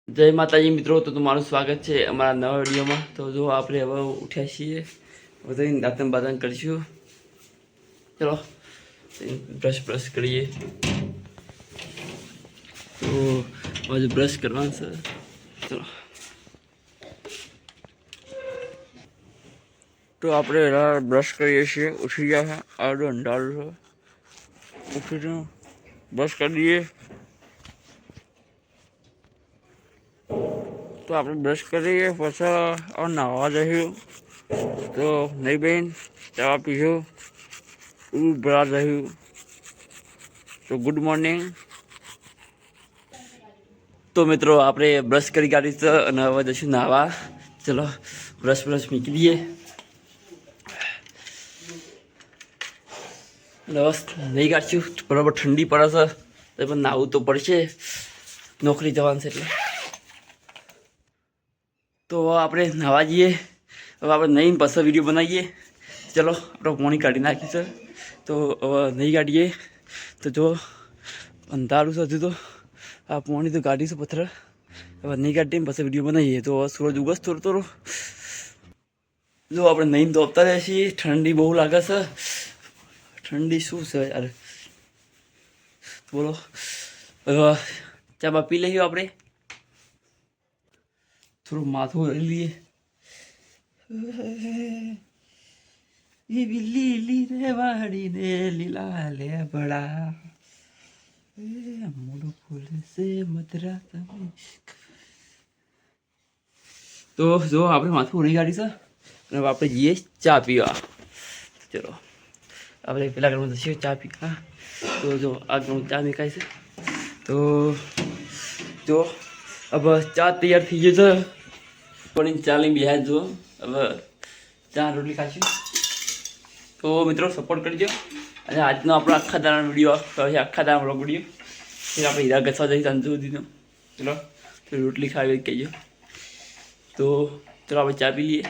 જય માતાજી મિત્રો, તો તમારું સ્વાગત છે અમારા નવા વિડીયોમાં। તો જો આપણે હવે ઉઠ્યા છીએ, બધાને દાંતન બાતન કરીશું। ચલો બ્રશ કરીએ। તો બધું બ્રશ કરવાનું છે। ચલો તો આપણે બ્રશ કરીએ છીએ। ઉઠી ગયા છે, આડો અંડાળો છે, ઉઠીને બ્રશ કરી દઈએ। તો આપણે બ્રશ કરીએ પછી નાહવા જઈશું। તો નહીં બેન ચા પીશું, ભરા જઈશું। તો ગુડ મોર્નિંગ। તો મિત્રો આપણે બ્રશ કરી કાઢી છે અને હવે જઈશું નાહવા। ચલો બ્રશ મૂકી દઈએ। બસ નહીં કાઢશું, બરાબર ઠંડી પડે છે તો પણ નાહવું તો પડશે, નોકરી જવાનું છે એટલે। તો આપણે નાહવા જઈએ। હવે આપણે નહીં પછી વિડીયો બનાવીએ। ચલો આપણે પાણી કાઢી નાખી છે, તો હવે નહીં કાઢીએ તો જો અંધારું છે હજુ। તો આ પાણી તો કાઢીશું પથ્થર, હવે નહીં કાઢીએ પછી વિડીયો બનાવીએ। તો સૂરજ ઉગસ થોડો જો આપણે નહીં દોડતા રહે છીએ। ઠંડી બહુ લાગે છે। ઠંડી શું છે યાર, બોલો। હવે ચા બા પી લઈએ આપણે, થોડું માથું હરી લઈએ। એવી લીલી રે વાડીને લીલા લેબડા, મોઢું ફૂલ છે મધરા તમે। તો જો આપણે માથું ઉડી કાઢી છે અને આપણે જઈએ ચા પીવા। ચલો આપણે પેલા ઘરમાં જઈએ ચા પીવા। તો જો આ ઘરમાં ચા મેકાય છે। તો જો હવે ચા તૈયાર થઈ ગયો છે, પણ ચાલી બિહાર જો હવે ચા રોટલી ખાશું। તો મિત્રો સપોર્ટ કરજો, અને આજનો આપણો આખા દાડાનો વિડીયો છે, આખા દાડાનો વિડીયો ફિર આપણે હીરા ઘસવા જઈએ સાંજ સુધીનો। ચલો તો રોટલી ખાવી કહેજો। તો ચલો આપણે ચા પી લઈએ।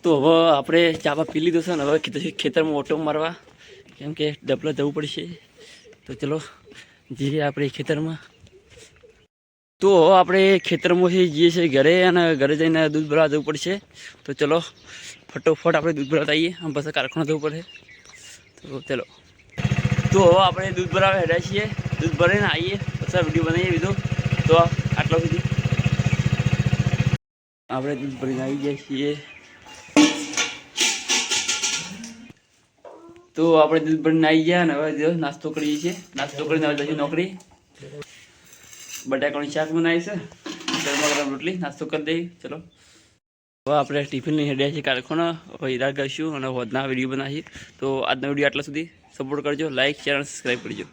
તો હવે આપણે ચા પી લીધો છે ને હવે ખેતરમાં ઓટો મારવા, કેમ કે ડબલા જવું પડશે। તો ચલો જઈએ આપણે ખેતરમાં। તો હવે આપણે ખેતરમાંથી જઈએ છીએ ઘરે, અને ઘરે જઈને દૂધ ભરવા જવું પડશે। તો ચલો ફટોફટ આપણે દૂધ ભરાવતા આવીએ, આમ પછી કારખાના જવું પડે। તો ચલો, તો હવે આપણે દૂધ ભરાવા હેડ્યા છીએ, દૂધ ભરીને આવીએ પછી વિડીયો બનાવીએ બીજો। તો આટલા સુધી આપણે દૂધ ભરીને આવી જાય છીએ। તો આપણે દૂધ ભરીને આવી ગયા અને હવે નાસ્તો કરીએ છીએ। નાસ્તો કરીને હવે જઈશું નોકરી। બટાકાનું શાક બનાવી છે, ગરમા ગરમ રોટલી નાસ્તો કરી દઈએ। ચલો હવે આપણે ટિફિન લઈને હેડ્યા છીએ કારખાના, હવે હીરા કરીશું અને વધના વિડીયો બનાવીએ। તો આજનો વિડીયો આટલા સુધી, સપોર્ટ કરજો, લાઈક શેર અને સબસ્ક્રાઈબ કરજો।